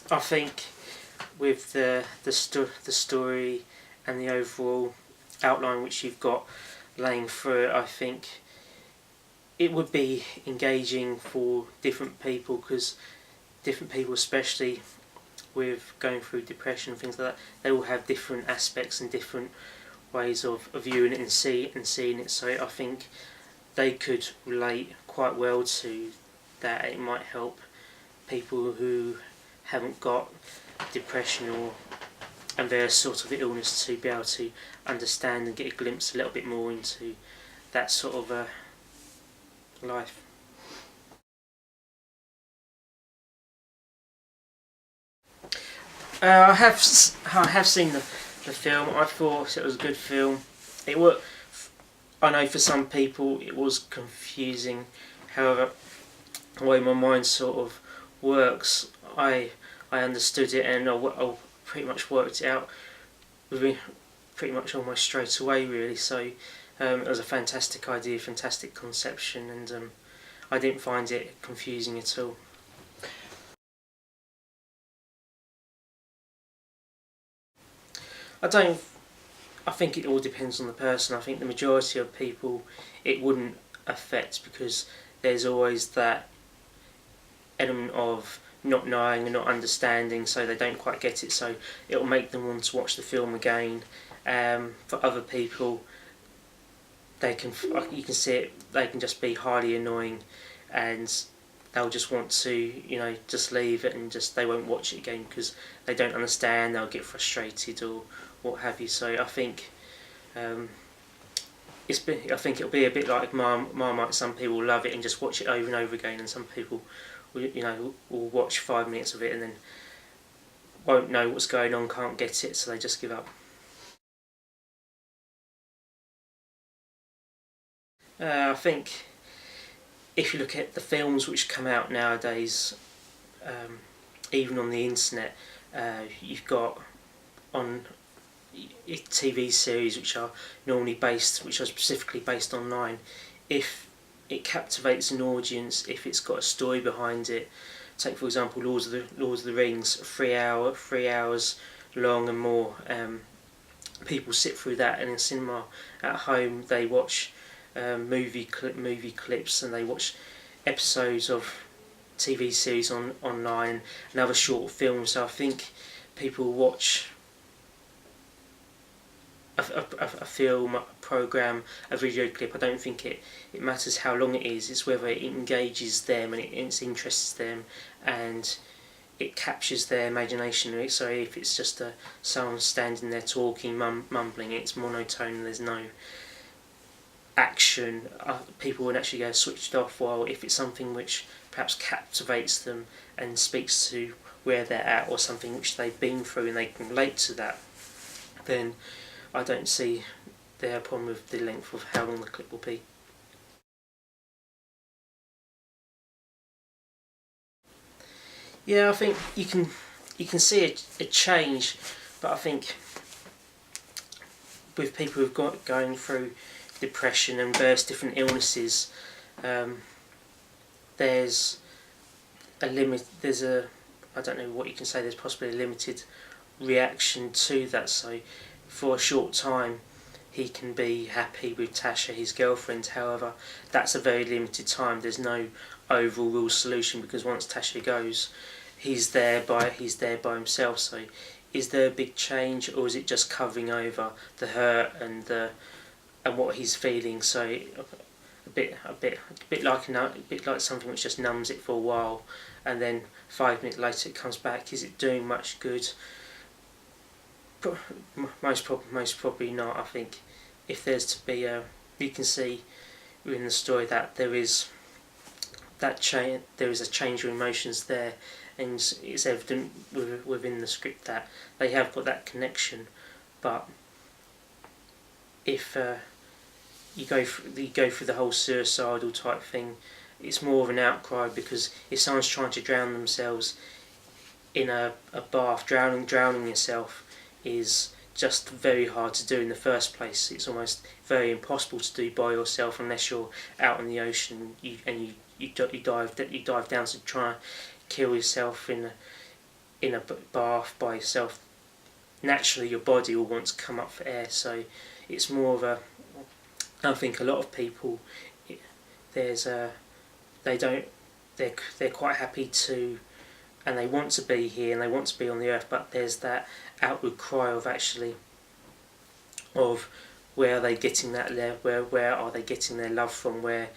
I think with the story and the overall outline which you've got laying through it, I think it would be engaging for different people, because different people, especially with going through depression and things like that, they all have different aspects and different ways of viewing it and seeing it. So I think they could relate quite well to that. It might help people who haven't got depression or and various sort of illness to be able to understand and get a glimpse a little bit more into that sort of life. I have seen the film. I thought it was a good film. It was. I know for some people it was confusing. However, the way my mind sort of works, I understood it, and I pretty much worked it out within pretty much almost straight away, really. So it was a fantastic idea, fantastic conception, and I didn't find it confusing at all. I don't. I think it all depends on the person. I think the majority of people it wouldn't affect, because there's always that element of not knowing and not understanding, so they don't quite get it. So it'll make them want to watch the film again. For other people, you can see it. They can just be highly annoying, and they'll just want to just leave it, and they won't watch it again because they don't understand. They'll get frustrated or what have you. So I think I think it'll be a bit like Marmite. Some people love it and just watch it over and over again, and some people will watch 5 minutes of it and then won't know what's going on, can't get it, so they just give up. I think if you look at the films which come out nowadays, even on the internet, you've got on TV series which are specifically based online. If it captivates an audience, if it's got a story behind it, take for example Lords of the Rings, 3 hours long and more. People sit through that, and in cinema at home they watch movie clips, and they watch episodes of TV series online and other short films. So I think people watch a film, a programme, a video clip. I don't think it matters how long it is. It's whether it engages them and it interests them and it captures their imagination. So if it's just someone standing there talking, mumbling, it's monotone, there's no action, people would actually go switched off. While if it's something which perhaps captivates them and speaks to where they're at, or something which they've been through and they can relate to that, then I don't see their problem with the length of how long the clip will be. Yeah, I think you can see a change, but I think with people who've got going through depression and various different illnesses, there's a limit. I don't know what you can say. There's possibly a limited reaction to that. So for a short time, he can be happy with Tasha, his girlfriend. However, that's a very limited time. There's no overall solution, because once Tasha goes, he's there by himself. So is there a big change, or is it just covering over the hurt and what he's feeling? So a bit like something which just numbs it for a while, and then 5 minutes later it comes back. Is it doing much good? Most probably not. I think if there's to be you can see in the story that there is a change of emotions there, and it's evident within the script that they have got that connection. But if you go through the whole suicidal type thing, it's more of an outcry, because if someone's trying to drown themselves in a bath, drowning yourself is just very hard to do in the first place. It's almost very impossible to do by yourself unless you're out in the ocean and you dive down to try and kill yourself in a bath by yourself, naturally your body will want to come up for air. So it's more of a, I think a lot of people, there's a, they don't, they're quite happy to, and they want to be here and they want to be on the earth, but there's that outward cry of actually, of where are they getting that love, where are they getting their love from, where's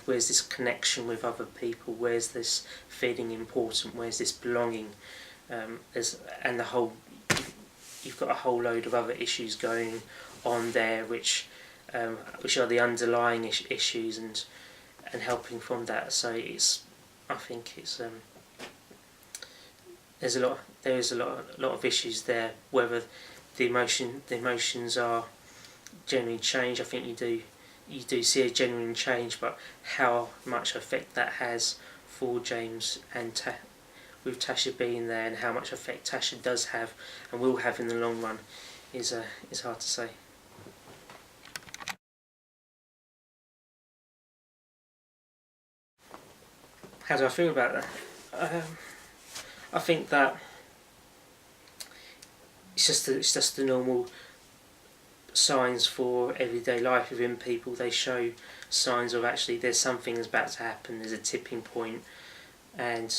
this connection with other people, where's this feeling important, where's this belonging, and the whole, you've got a whole load of other issues going on there, which are the underlying issues, and helping from that. So I think there is a lot of issues there. Whether the emotions are genuine change, I think you do see a genuine change, but how much effect that has for James and with Tasha being there, and how much effect Tasha does have and will have in the long run is hard to say. How do I feel about that? I think that it's just the normal signs for everyday life within people. They show signs of actually there's something that's about to happen, there's a tipping point, and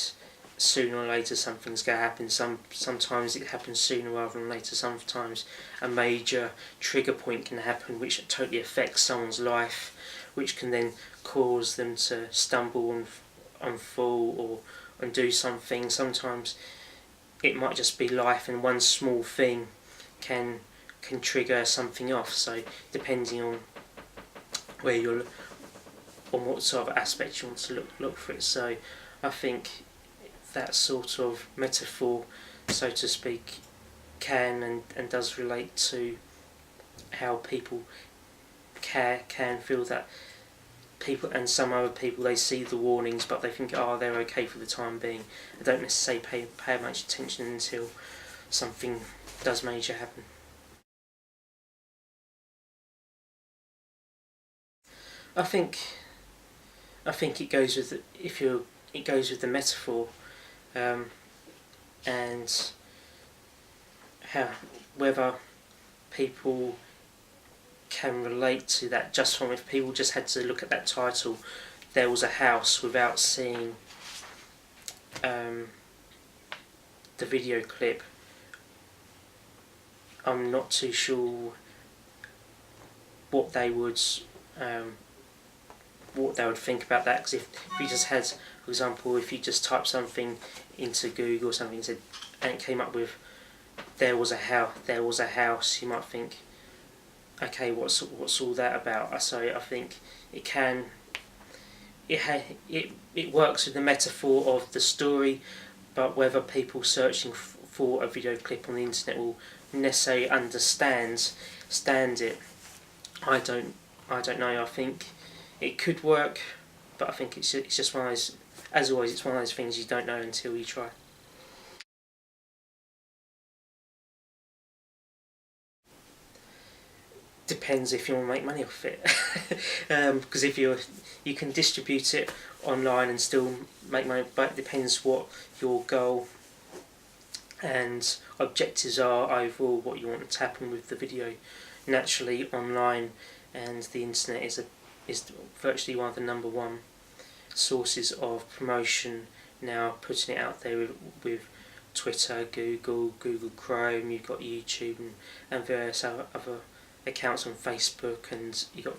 sooner or later something's going to happen. Sometimes it happens sooner rather than later. Sometimes a major trigger point can happen which totally affects someone's life, which can then cause them to stumble and fall or and do something. Sometimes it might just be life, and one small thing can trigger something off. So depending on where you're, on what sort of aspect you want to look for it. So I think that sort of metaphor, so to speak, can and does relate to how people can feel that people, and some other people, they see the warnings but they think, oh, they're okay for the time being. They don't necessarily pay much attention until something does major happen. I think it goes with it goes with the metaphor, and how, whether people can relate to that just from, if people just had to look at that title, There Was a House, without seeing the video clip. I'm not too sure what they would think about that, because if you just had, for example, if you just type something into Google or something and it came up with there was a house, you might think, okay, what's all that about? So I think it works with the metaphor of the story, but whether people searching for a video clip on the internet will necessarily understand it, I don't know. I think it could work, but I think it's just one of those, as always, it's one of those things you don't know until you try. Depends if you want to make money off it, because if you can distribute it online and still make money, but it depends what your goal and objectives are overall, what you want to happen with the video. Naturally, online and the internet is virtually one of the number one sources of promotion now, putting it out there with Twitter, Google Chrome, you've got YouTube and various other accounts on Facebook, and you've got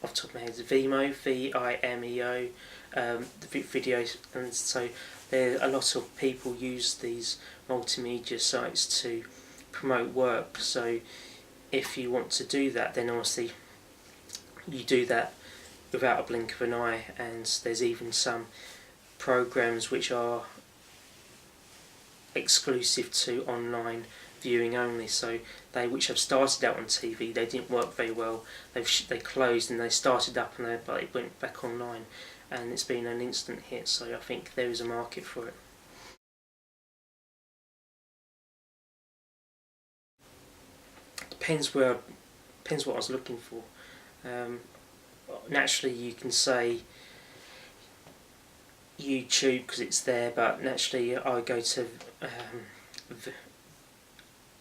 off the top of my head Vimeo, Vimeo, the videos, and so there a lot of people use these multimedia sites to promote work. So if you want to do that, then obviously you do that without a blink of an eye, and there's even some programs which are exclusive to online viewing only. So which have started out on TV, they didn't work very well. They closed and they started up and they went back online, and it's been an instant hit. So I think there is a market for it. Depends what I was looking for. Naturally, you can say YouTube because it's there, but naturally I go to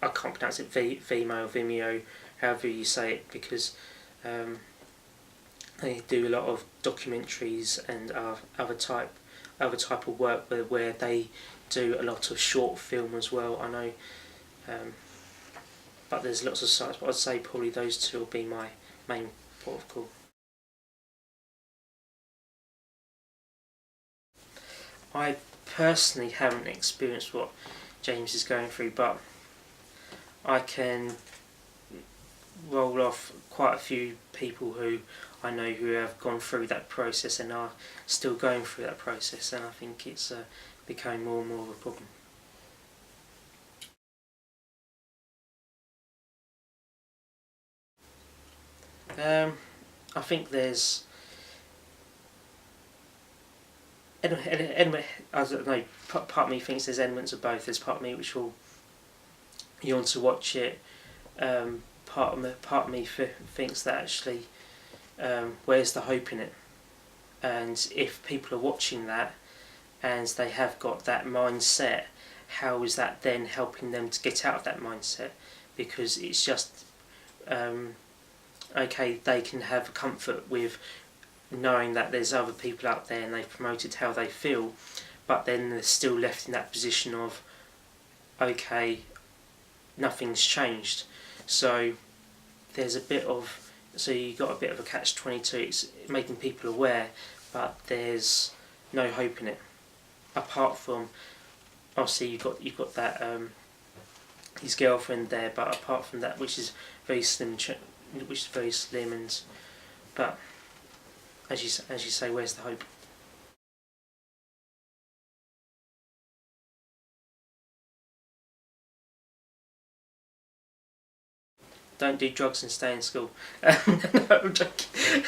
I can't pronounce it, Vimeo or Vimeo, however you say it, because they do a lot of documentaries and other type of work where they do a lot of short film as well. I know, but there's lots of sites. But I'd say probably those two will be my main port of call. I personally haven't experienced what James is going through, but I can roll off quite a few people who I know who have gone through that process and are still going through that process, and I think it's becoming more and more of a problem. I think there's I don't know. Part of me thinks there's elements of both. There's part of me which will you want to watch it. Part of me thinks that actually, where's the hope in it? And if people are watching that and they have got that mindset, how is that then helping them to get out of that mindset? Because it's just okay, they can have comfort with knowing that there's other people out there and they've promoted how they feel, but then they're still left in that position of okay, nothing's changed. So there's a bit of you got a bit of a catch-22. It's making people aware, but there's no hope in it. Apart from obviously you've got that his girlfriend there, but apart from that, which is very slim, and but as you say, where's the hope? Don't do drugs and stay in school. No, I'm joking.